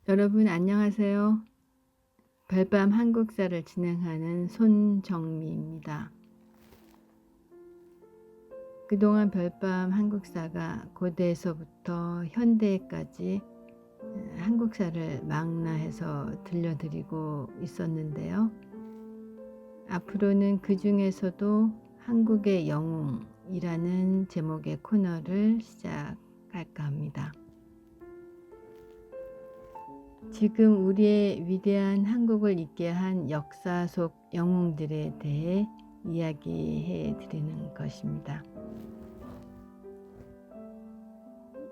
여러분 안녕하세요. 별밤 한국사를 진행하는 손정미입니다. 그동안 별밤 한국사가 고대에서부터 현대까지 한국사를 망라해서 들려드리고 있었는데요. 앞으로는 그 중에서도 한국의 영웅이라는 제목의 코너를 시작할까 합니다. 지금 우리의 위대한 한국을 있게 한 역사 속 영웅들에 대해 이야기해 드리는 것입니다.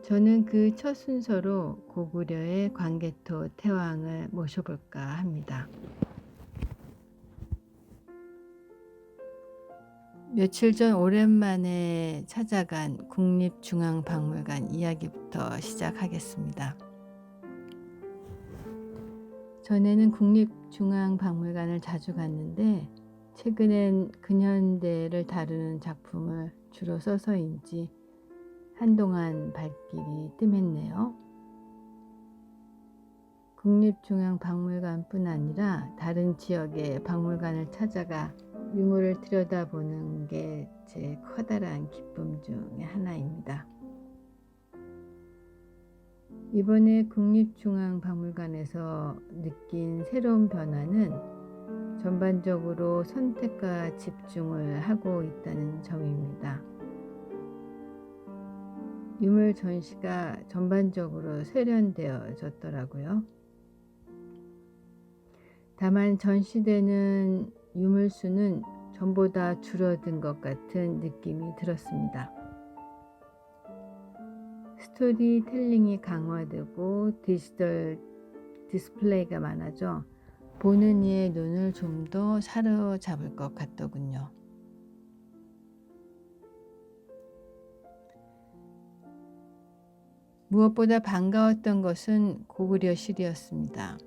저는 그 첫 순서로 고구려의 광개토 태왕을 모셔볼까 합니다. 며칠 전 오랜만에 찾아간 국립중앙박물관 이야기부터 시작하겠습니다. 전에는 국립중앙박물관을 자주 갔는데 최근엔 근현대를 다루는 작품을 주로 써서인지 한동안 발길이 뜸했네요. 국립중앙박물관뿐 아니라 다른 지역의 박물관을 찾아가 유물을 들여다보는 게 제 커다란 기쁨 중의 하나입니다. 이번에 국립중앙박물관에서 느낀 새로운 변화는 전반적으로 선택과 집중을 하고 있다는 점입니다. 유물 전시가 전반적으로 세련되어졌더라고요. 다만 전시되는 유물 수는 전보다 줄어든 것 같은 느낌이 들었습니다. 스토리텔링이 강화되고 디지털 디스플레이가 많아져 보는 이의 눈을 좀 더 사로잡을 것 같더군요. 무엇보다 반가웠던 것은 고구려실이었습니다.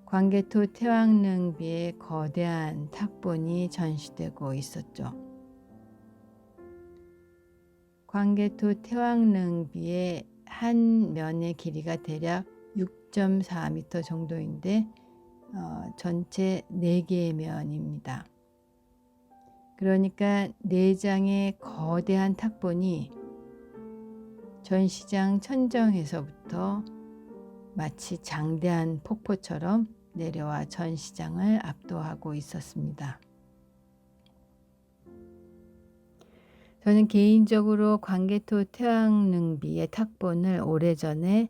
광개토 태왕릉비의 거대한 탁본이 전시되고 있었죠. 광개토 태왕릉비의 한 면의 길이가 대략 6.4m 정도인데 전체 4개의 면입니다. 그러니까 4장의 거대한 탁본이 전시장 천정에서부터 마치 장대한 폭포처럼 내려와 전시장을 압도하고 있었습니다. 저는 개인적으로 광개토 태왕릉비의 탁본을 오래전에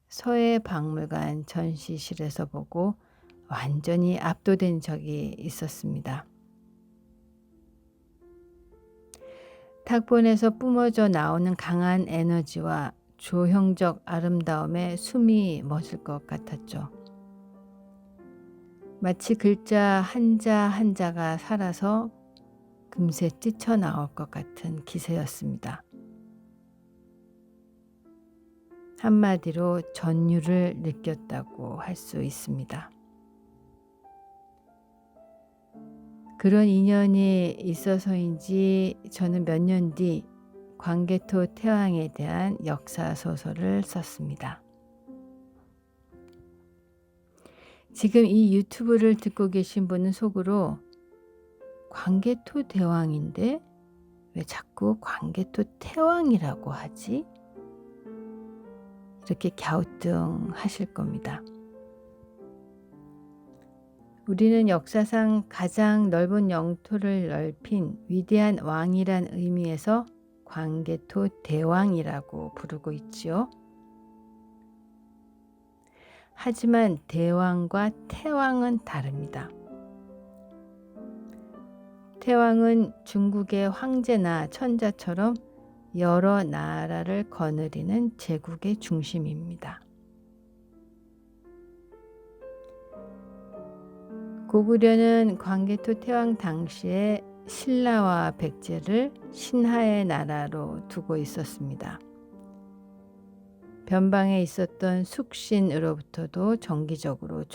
서해박물관 전시실에서 보고 완전히 압도된 적이 있었습니다. 탁본에서 뿜어져 나오는 강한 에너지와 조형적 아름다움에 숨이 멎을 것 같았죠. 마치 글자 한자 한자가 살아서 금세 뛰쳐나올 것 같은 기세였습니다. 한마디로 전율을 느꼈다고 할 수 있습니다. 그런 인연이 있어서인지 저는 몇 년 뒤 광개토 태왕에 대한 역사 소설을 썼습니다. 지금 이 유튜브를 듣고 계신 분은 속으로 광개토 대왕인데 왜 자꾸 광개토 태왕이라고 하지? 이렇게 갸우뚱하실 겁니다. 우리는 역사상 가장 넓은 영토를 넓힌 위대한 왕이란 의미에서 광개토 대왕이라고 부르고 있지요. 하지만 대왕과 태왕은 다릅니다. 태왕은 중국의 황제나 천자처럼 여러 나라를 거느리는 제국의 중심입니다. 고구려는 광개토 태왕 당시에 신라와 백제를 신하의 나라로 두고 있었습니다. 변방에 있었던 숙신으로부터도 정기적으로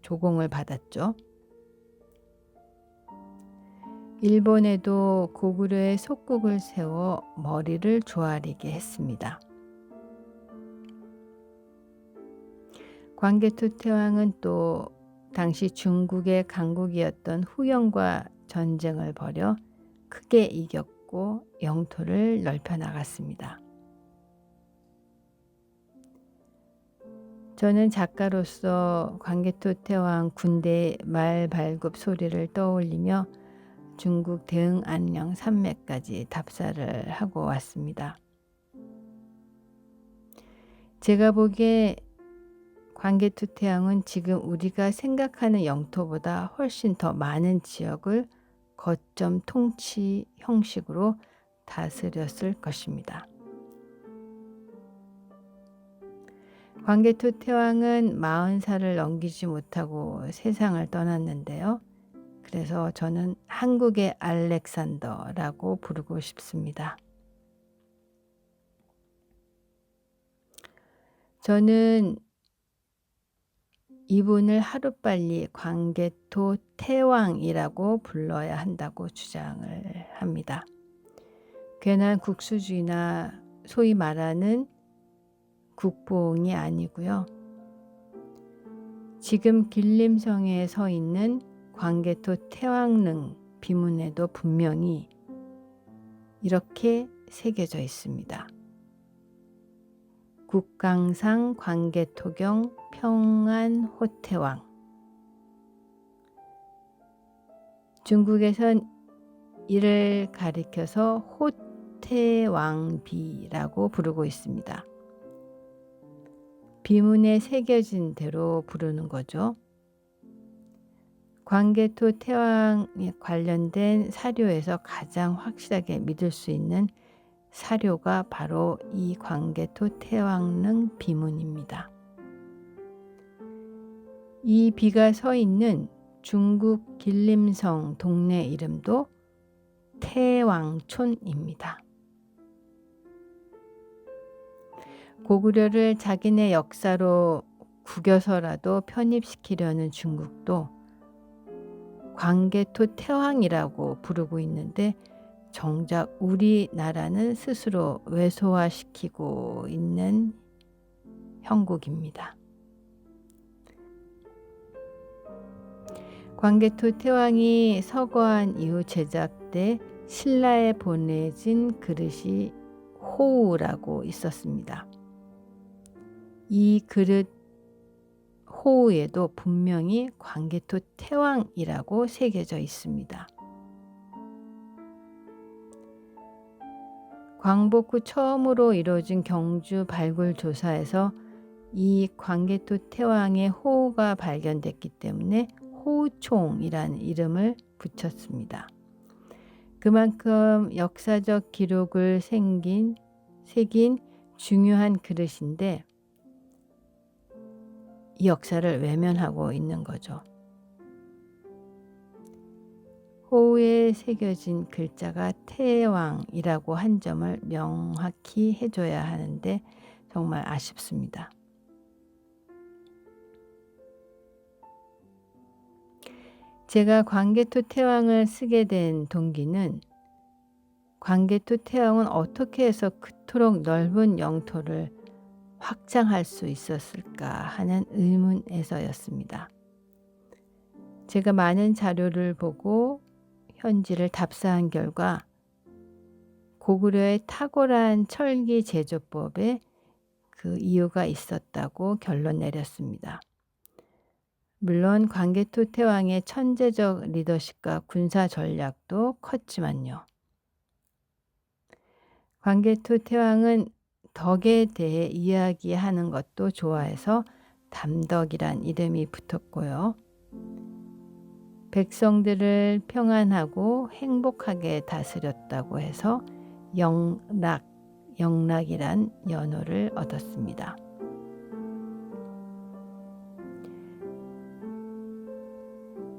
조공을 받았죠. 일본에도 고구려의 속국을 세워 머리를 조아리게 했습니다. 광개토 태왕은 또 당시 중국의 강국이었던 후영과 전쟁을 벌여 크게 이겼고 영토를 넓혀 나갔습니다. 저는 작가로서 광개토 태왕 군대의 말 발굽 소리를 떠올리며 중국 대흥안녕 산맥까지 답사를 하고 왔습니다. 제가 보기에 광개토 태왕은 지금 우리가 생각하는 영토보다 훨씬 더 많은 지역을 거점 통치 형식으로 다스렸을 것입니다. 광개토 태왕은 40살을 넘기지 못하고 세상을 떠났는데요. 그래서 저는 한국의 알렉산더라고 부르고 싶습니다. 저는 이분을 하루빨리 광개토 태왕이라고 불러야 한다고 주장을 합니다. 괜한 국수주의나 소위 말하는 국보옹이 아니고요. 지금 길림성에 서 있는 광개토 태왕릉 비문에도 분명히 이렇게 새겨져 있습니다. 국강상 광개토경 평안호태왕. 중국에선 이를 가리켜서 호태왕비라고 부르고 있습니다. 비문에 새겨진 대로 부르는 거죠. 광개토 태왕에 관련된 사료에서 가장 확실하게 믿을 수 있는 사료가 바로 이 광개토 태왕릉 비문입니다. 이 비가 서 있는 중국 길림성 동네 이름도 태왕촌입니다. 고구려를 자기네 역사로 구겨서라도 편입시키려는 중국도 광개토 태왕이라고 부르고 있는데 정작 우리나라는 스스로 왜소화시키고 있는 형국입니다. 광개토 태왕이 서거한 이후 제작돼 신라에 보내진 그릇이 호우라고 있었습니다. 이 그릇 호우에도 분명히 광개토 태왕이라고 새겨져 있습니다. 광복 후 처음으로 이루어진 경주 발굴 조사에서 이 광개토 태왕의 호우가 발견됐기 때문에 호우총이라는 이름을 붙였습니다. 그만큼 역사적 기록을 새긴 중요한 그릇인데 이 역사를 외면하고 있는 거죠. 호우에 새겨진 글자가 태왕이라고 한 점을 명확히 해줘야 하는데 정말 아쉽습니다. 제가 광개토 태왕을 쓰게 된 동기는 광개토 태왕은 어떻게 해서 그토록 넓은 영토를 확장할 수 있었을까 하는 의문에서였습니다. 제가 많은 자료를 보고 현지를 답사한 결과 고구려의 탁월한 철기 제조법에 그 이유가 있었다고 결론 내렸습니다. 물론 광개토 태왕의 천재적 리더십과 군사 전략도 컸지만요. 광개토 태왕은 덕에 대해 이야기하는 것도 좋아해서 담덕이란 이름이 붙었고요. 백성들을 평안하고 행복하게 다스렸다고 해서 영락이란 연호를 얻었습니다.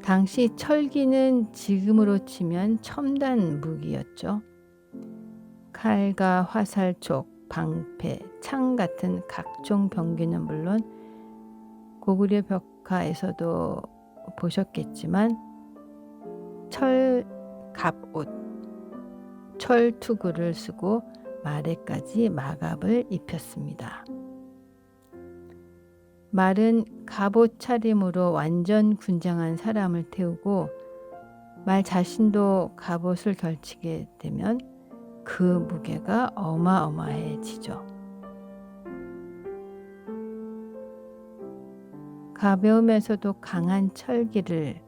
당시 철기는 지금으로 치면 첨단 무기였죠. 칼과 화살촉, 방패, 창 같은 각종 병기는 물론 고구려 벽화에서도 보셨겠지만 철 갑옷, 철 투구를 쓰고 말에까지 마갑을 입혔습니다. 말은 갑옷 차림으로 완전 군장한 사람을 태우고 말 자신도 갑옷을 걸치게 되면 그 무게가 어마어마해지죠. 가벼우면서도 강한 철기를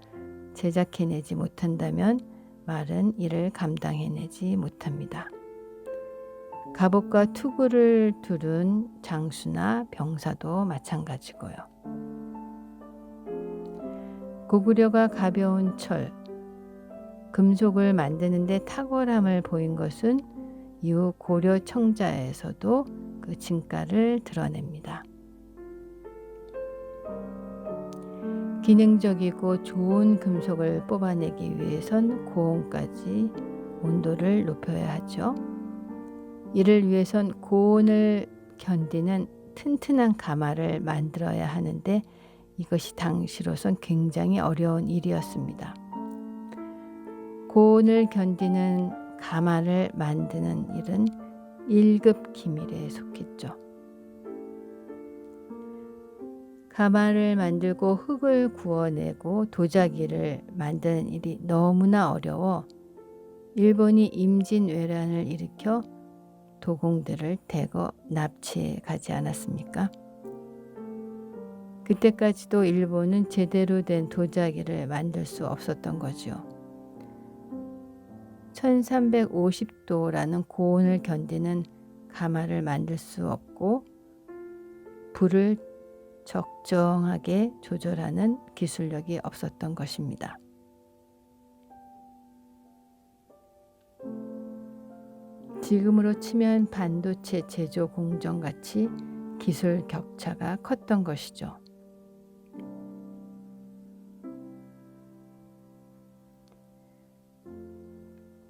제작해내지 못한다면 말은 이를 감당해내지 못합니다. 갑옷과 투구를 두른 장수나 병사도 마찬가지고요. 고구려가 가벼운 철, 금속을 만드는데 탁월함을 보인 것은 이후 고려 청자에서도 그 진가를 드러냅니다. 기능적이고 좋은 금속을 뽑아내기 위해선 고온까지 온도를 높여야 하죠. 이를 위해선 고온을 견디는 튼튼한 가마를 만들어야 하는데 이것이 당시로선 굉장히 어려운 일이었습니다. 고온을 견디는 가마를 만드는 일은 1급 기밀에 속했죠. 가마를 만들고 흙을 구워내고 도자기를 만드는 일이 너무나 어려워 일본이 임진왜란을 일으켜 도공들을 대거 납치해 가지 않았습니까? 그때까지도 일본은 제대로 된 도자기를 만들 수 없었던 거죠. 1350도라는 고온을 견디는 가마를 만들 수 없고 불을 적정하게 조절하는 기술력이 없었던 것입니다. 지금으로 치면 반도체 제조 공정같이 기술 격차가 컸던 것이죠.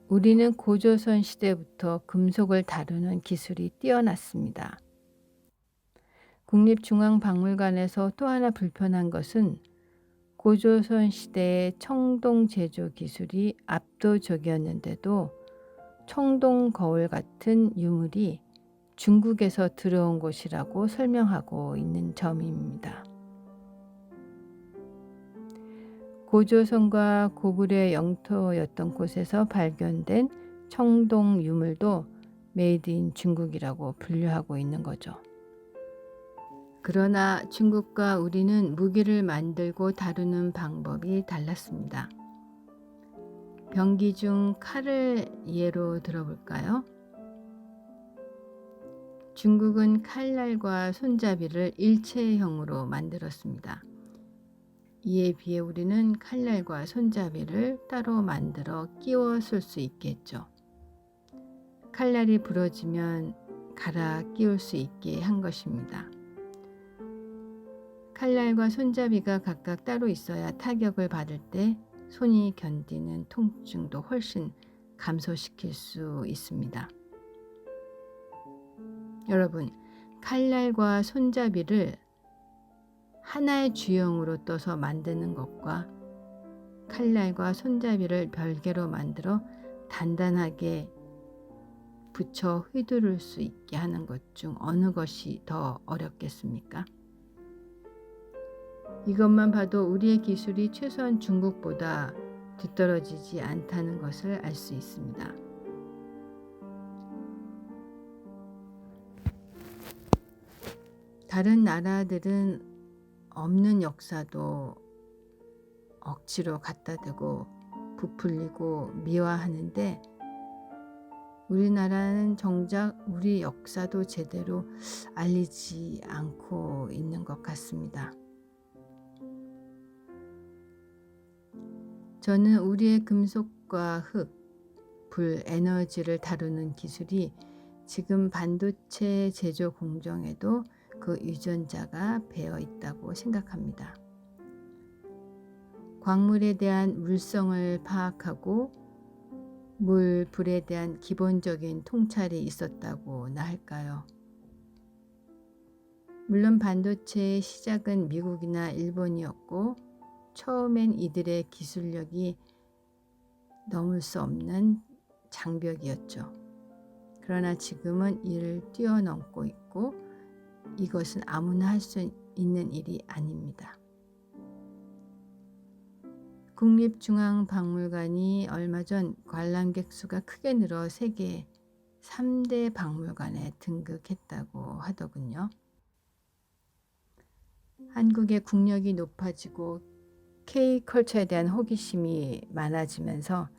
우리는 고조선 시대부터 금속을 다루는 기술이 뛰어났습니다. 국립중앙박물관에서 또 하나 불편한 것은 고조선 시대의 청동 제조 기술이 압도적이었는데도 청동 거울 같은 유물이 중국에서 들어온 것이라고 설명하고 있는 점입니다. 고조선과 고구려의 영토였던 곳에서 발견된 청동 유물도 메이드 인 중국이라고 분류하고 있는 거죠. 그러나 중국과 우리는 무기를 만들고 다루는 방법이 달랐습니다. 병기 중 칼을 예로 들어볼까요? 중국은 칼날과 손잡이를 일체형으로 만들었습니다. 이에 비해 우리는 칼날과 손잡이를 따로 만들어 끼워 쓸 수 있겠죠. 칼날이 부러지면 갈아 끼울 수 있게 한 것입니다. 칼날과 손잡이가 각각 따로 있어야 타격을 받을 때 손이 견디는 통증도 훨씬 감소시킬 수 있습니다. 여러분, 칼날과 손잡이를 하나의 주형으로 떠서 만드는 것과 칼날과 손잡이를 별개로 만들어 단단하게 붙여 휘두를 수 있게 하는 것 중 어느 것이 더 어렵겠습니까? 이것만 봐도 우리의 기술이 최소한 중국보다 뒤떨어지지 않다는 것을 알 수 있습니다. 다른 나라들은 없는 역사도 억지로 갖다 대고 부풀리고 미화하는데 우리나라는 정작 우리 역사도 제대로 알리지 않고 있는 것 같습니다. 저는 우리의 금속과 흙, 불, 에너지를 다루는 기술이 지금 반도체 제조 공정에도 그 유전자가 배어 있다고 생각합니다. 광물에 대한 물성을 파악하고 물, 불에 대한 기본적인 통찰이 있었다고나 할까요? 물론 반도체의 시작은 미국이나 일본이었고 처음엔 이들의 기술력이 넘을 수 없는 장벽이었죠. 그러나 지금은 이를 뛰어넘고 있고 이것은 아무나 할 수 있는 일이 아닙니다. 국립중앙박물관이 얼마 전 관람객 수가 크게 늘어 세계 3대 박물관에 등극했다고 하더군요. 한국의 국력이 높아지고 K컬처에 대한 호기심이 많아지면서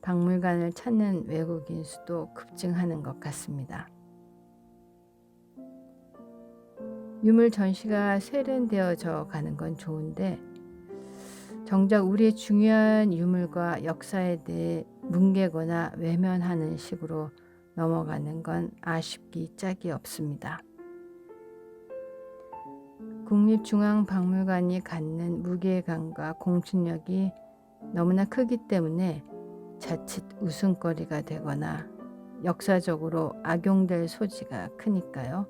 박물관을 찾는 외국인 수도 급증하는 것 같습니다. 유물 전시가 세련되어져 가는 건 좋은데 정작 우리의 중요한 유물과 역사에 대해 뭉개거나 외면하는 식으로 넘어가는 건 아쉽기 짝이 없습니다. 국립중앙박물관이 갖는 무게감과 공신력이 너무나 크기 때문에 자칫 웃음거리가 되거나 역사적으로 악용될 소지가 크니까요.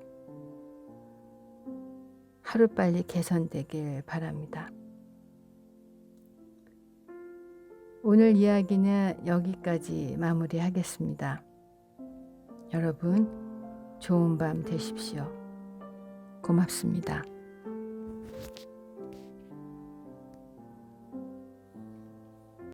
하루빨리 개선되길 바랍니다. 오늘 이야기는 여기까지 마무리하겠습니다. 여러분, 좋은 밤 되십시오. 고맙습니다.